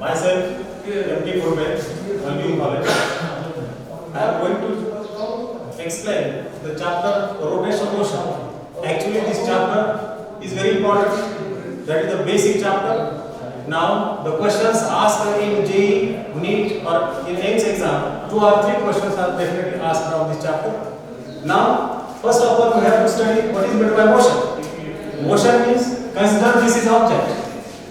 Myself, M.T. Purve, Alvin College. I am going to explain the chapter rotation motion. Actually, this chapter is very important. That is the basic chapter. Now, the questions asked in JEE, NEET or in AIMS exam, 2 or 3 questions are definitely asked from this chapter. Now, first of all, we have to study what is meant by motion. Motion means, consider this is object.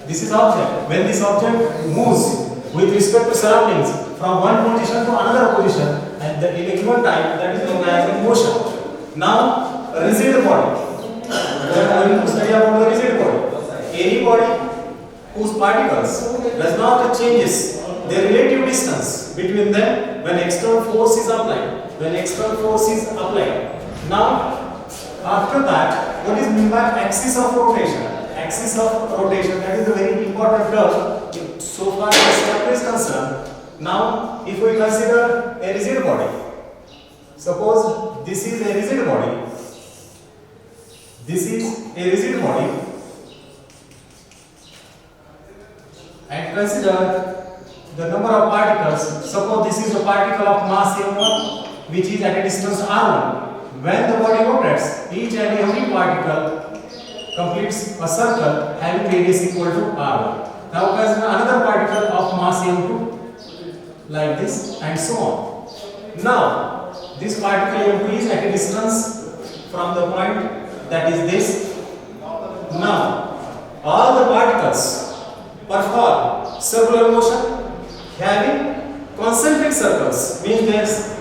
This is object. When this object moves with respect to surroundings from one position to another position and in a given time, that is known as motion. Now, a rigid body. We are going to study about the rigid body. Any body whose particles does not changes their relative distance between them when external force is applied. When external force is applied. Now, after that, what is meant by axis of rotation? Axis of rotation, that is a very important term so far as chapter is concerned. Now, if we consider a rigid body, suppose this is a rigid body. This is a rigid body. And consider the number of particles. Suppose this is a particle of mass m1 which is at a distance r1. When the body rotates, each and every particle completes a circle having radius equal to r1. Now consider another particle of mass m2 like this and so on. Now this particle m2 is at a distance from the point that is this. Now all the particles perform circular motion having concentric circles, means there's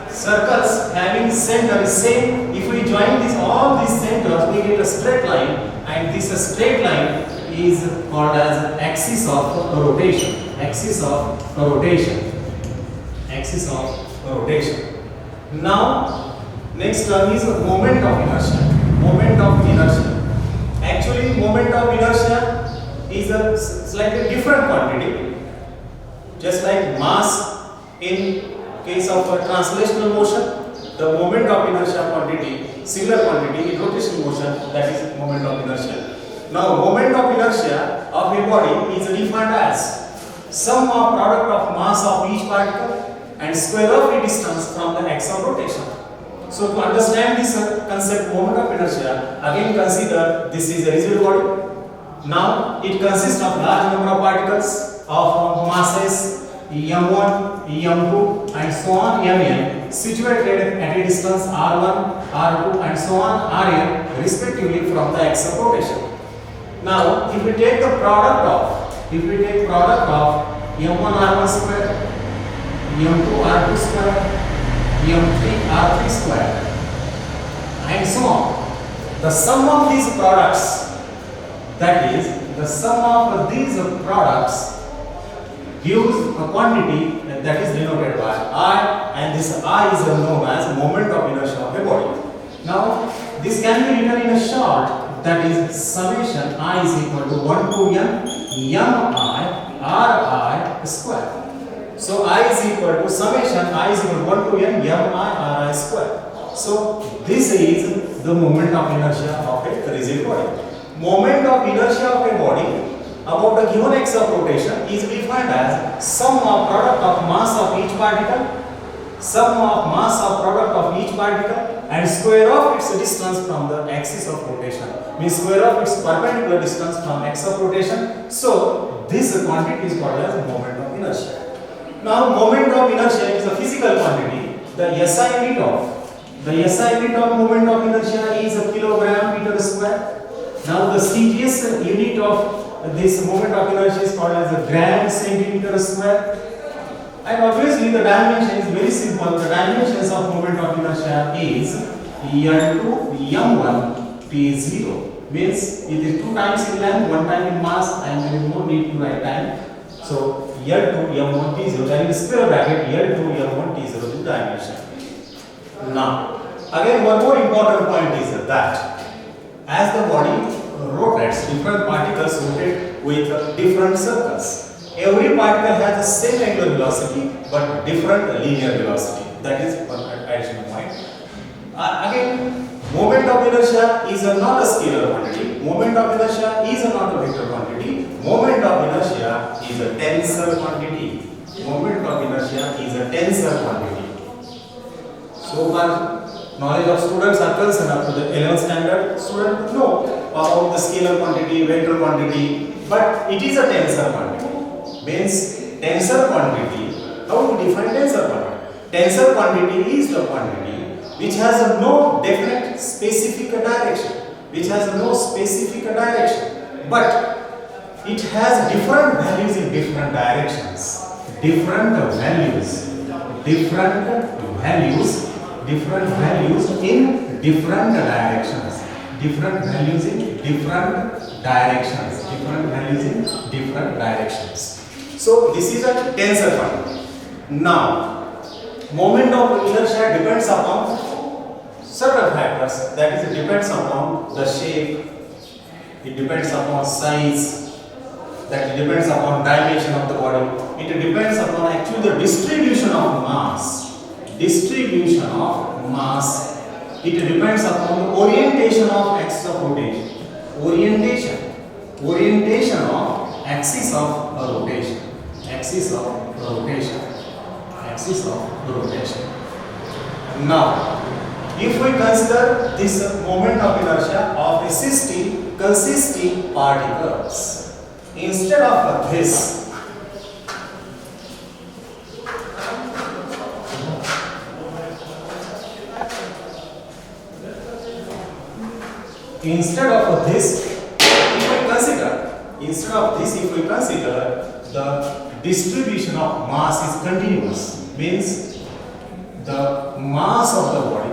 circles having center is same. If we join this all these centers, we get a straight line, and this straight line is called as axis of rotation. Axis of rotation. Axis of rotation. Now, next term is moment of inertia. Moment of inertia. Actually, moment of inertia is a slightly different quantity. Just like mass in case of a translational motion, the moment of inertia quantity, similar quantity in rotational motion, that is moment of inertia. Now, moment of inertia of a body is defined as sum of product of mass of each particle and square of the distance from the axis of rotation. So, to understand this concept moment of inertia, again consider this is a rigid body. Now, it consists of large number of particles of masses m1, m2 and so on mn situated at a distance r1, r2 and so on rn respectively from the axis of rotation. Now, if we take the product of m1 r1 square, m2 r2 square, m3 r3 square and so on, the sum of these products, that is the sum of these products gives a quantity that is denoted by I, and this I is known as moment of inertia of a body. Now, this can be written in a short, that is summation I is equal to 1 to n mi ri square. So, I is equal to summation I is equal to 1 to n mi ri square. So, this is the moment of inertia of a rigid body. Moment of inertia of a body about a given axis of rotation is defined as sum of product of mass of each particle, sum of mass of product of each particle and square of its distance from the axis of rotation, means square of its perpendicular distance from axis of rotation. So, this quantity is called as moment of inertia. Now, moment of inertia is a physical quantity. The SI unit of moment of inertia is a kilogram meter square. Now, the CGS unit of this moment of inertia is called as a gram centimeter square. And obviously the dimension is very simple. The dimensions of moment of inertia is L2 m1 P0, means it is 2 times in length, 1 time in mass, and there is no need to write time. So L2 m1 T0, that is square bracket L2 m1 T0 is the dimension. Now, again one more important point is that as the body rotates, different particles rotate with different circles. Every particle has the same angular velocity but different linear velocity. That is one additional point. Again, moment of inertia is not a scalar quantity. moment of inertia is not a vector quantity. Moment of inertia is a tensor quantity. Moment of inertia is a tensor quantity. So far, knowledge of students are concerned up to the 11th standard. Students know about the scalar quantity, vector quantity, but it is a tensor quantity. Means tensor quantity. How to define tensor quantity? Tensor quantity is the quantity which has no definite specific direction, but it has different values in different directions. Different values in different directions. Different values in different directions. So this is a tensor quantity. Now, moment of inertia depends upon certain factors. That is, it depends upon the shape, it depends upon size, that depends upon dimension of the body. It depends upon actually the distribution of mass. It depends upon the orientation of axis of rotation. Orientation of axis of rotation. Now, if we consider this moment of inertia of consisting particles, instead of this, if we consider the distribution of mass is continuous, means the mass of the body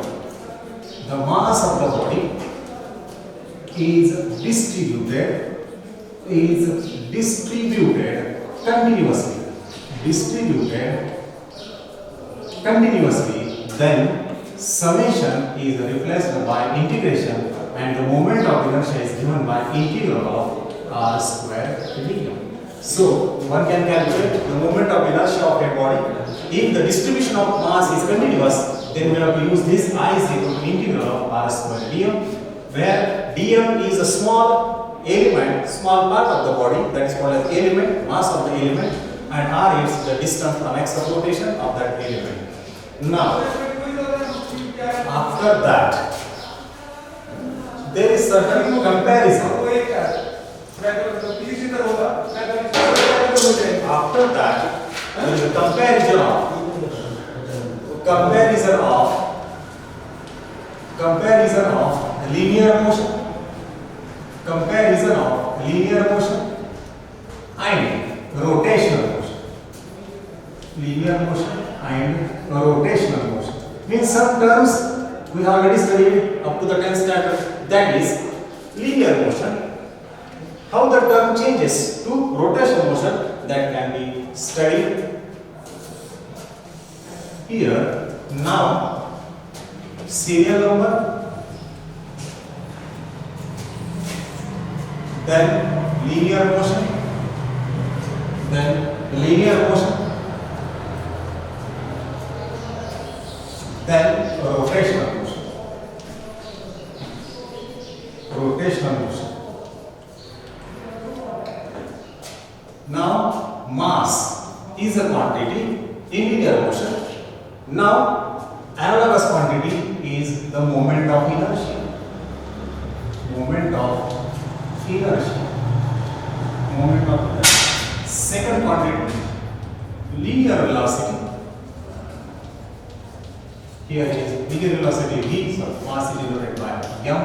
is distributed continuously, then summation is replaced by integration, and the moment of inertia is given by integral of r square dm. So one can calculate the moment of inertia of a body. If the distribution of mass is continuous, then we have to use this I is equal to integral of r square dm, where dm is a small part of the body, that is called as element, mass of the element, and r is the distance from axis of rotation of that element. Now, after that, there is certain comparison. After that, there is a comparison of linear motion and rotational motion. Means some terms we have already studied up to the 10th standard, that is linear motion. How the term changes to rotational motion, that can be studied here. Now, serial number, then linear motion, then rotational motion. Now, mass is a quantity in linear motion. Now, analogous quantity is the moment of inertia. Second quantity, linear velocity. Here it is linear velocity v, so mass is denoted by m,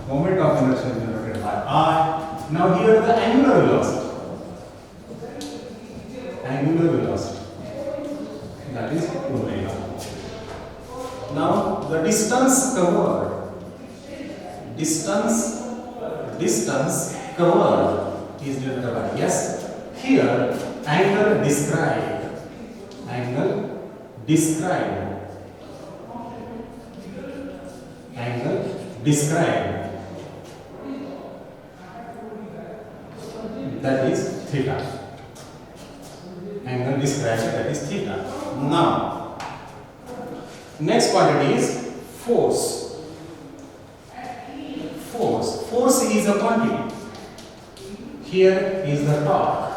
moment of inertia is denoted by I. Now here the angular velocity, that is omega. Now the distance covered is denoted by s. Here angle described that is theta. Angle described, that is theta. Now, next quantity is force. force. Force is a quantity. Here is the torque.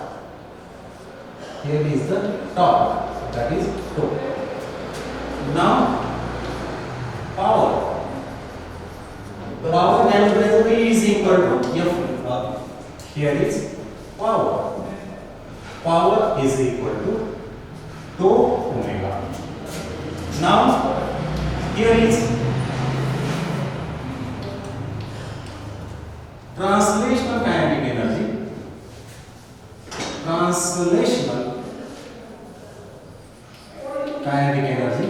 Here is the torque. That is torque. Now, power. Power and P is equal to F. Here is power. Power is equal to 2 omega. Now, here is translational kinetic energy. Translational kinetic energy,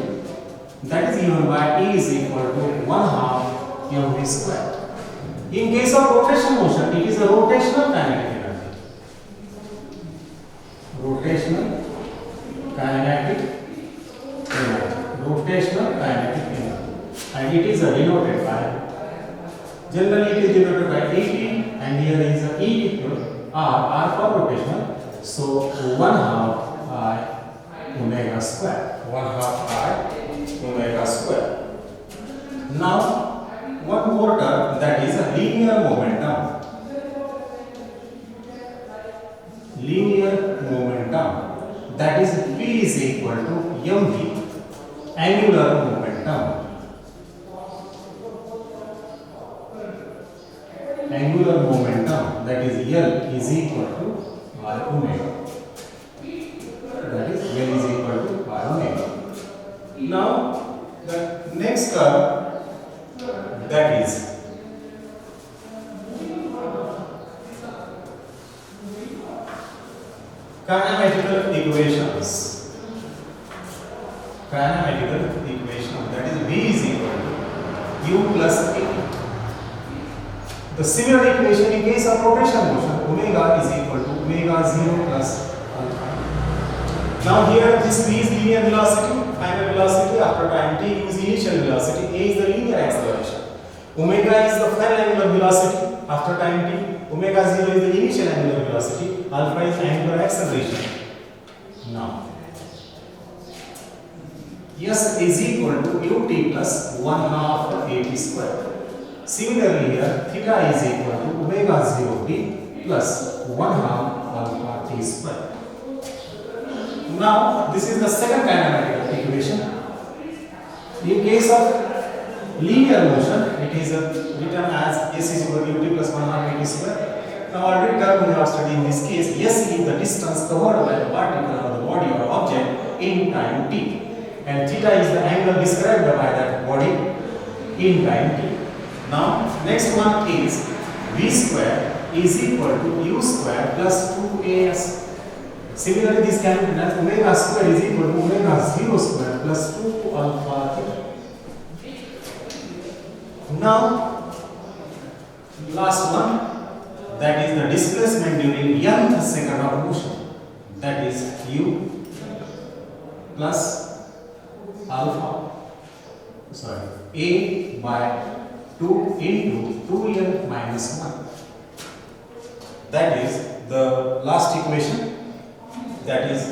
that is given by E is equal to 1/2 mv square. In case of rotational motion, it is a rotational kinetic energy. Rotational kinetic energy. Rotational kinetic energy. And it is denoted by, generally it is denoted by Et, and here is E equal R for rotational. So 1/2 I omega square. 1/2 I omega square. Now, one more term, that is a linear momentum. Linear momentum, that is P is equal to mv, angular momentum. Angular momentum, that is L is equal to R omega. That is L is equal to R omega. Now, the next term, that is kinematical equations. Kinematical equation, that is V is equal to U plus A. The similar equation in case of rotational motion, omega is equal to omega 0 plus alpha. Now here this V is linear velocity, final velocity after time t is initial velocity, A is the linear acceleration. Omega is the final angular velocity after time t, omega 0 is the initial angular velocity, alpha is angular acceleration. Now, S is equal to ut plus 1/2 at square. Similarly here, theta is equal to omega 0 t plus 1/2 alpha t square. Now, this is the second kinematical equation. In case of linear motion, it is written as S is equal to ut plus 1/2 at square. Now, already we have studied in this case, S is the distance covered by the particle or the body or object in time t, and theta is the angle described by that body in time t. Now, next one is V square is equal to U square plus 2as. Similarly, this can be written as omega square is equal to omega 0 square plus 2 alpha theta. Now, last one, that is the displacement during nth second of motion, that is U plus alpha, A by 2 into 2n minus 1. That is the last equation, that is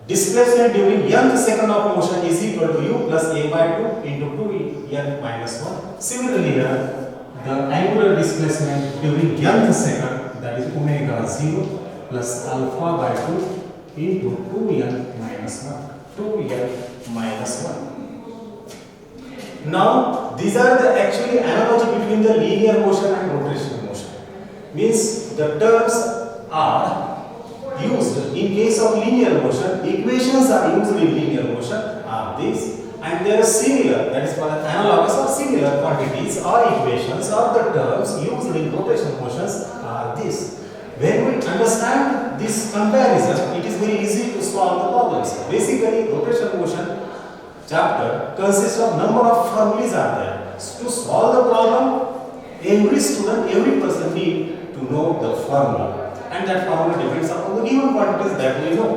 displacement during nth second of motion is equal to U plus A by 2 into 2n minus 1. Similarly here, the angular displacement during nth second, that is omega 0 plus alpha by 2 into 2n minus 1. 2n minus 1. Now, these are the actually analogy between the linear motion and rotational motion. Means the terms are used in case of linear motion, equations are used in linear motion are these, and they are similar, that is called analogous or similar quantities or equations or the terms used in rotational motions are this. When we understand this comparison, it is very easy to solve the problems. Basically, rotational motion chapter consists of number of formulas are there. To solve the problem, every student, every person need to know the formula, and that formula depends upon the given quantities that we know.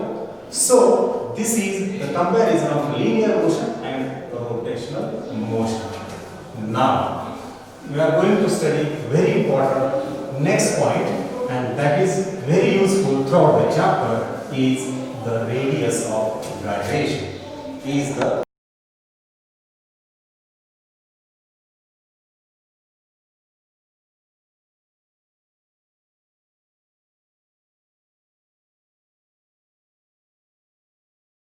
So, this is the comparison of linear motion and rotational motion. Now, we are going to study very important next point, and that is very useful throughout the chapter, is the radius of gyration. Is the